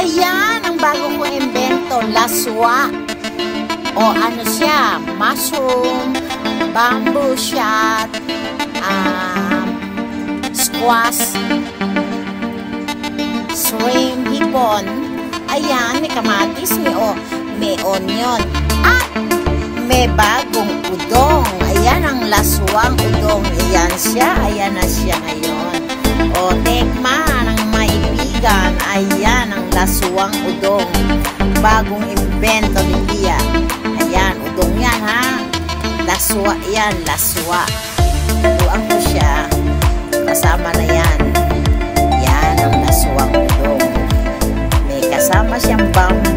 Ayan, ang bago kong invento, laswa. O ano siya, mushroom, bamboo shot, squash, shrimp, hipon. Ayan, may kamatis, may onion. At may bagong udong. Ayan ang laswang udong. Ayan na siya ngayon. O, tekman ang maibigan. Ayan ang laswang udong. Bagong invento ni Lia. Ayan, udong yan ha. Laswa yan, laswa. Tuang ko siya. Kasama na yan. Yan ang laswang udong. May kasama siyang bamboo.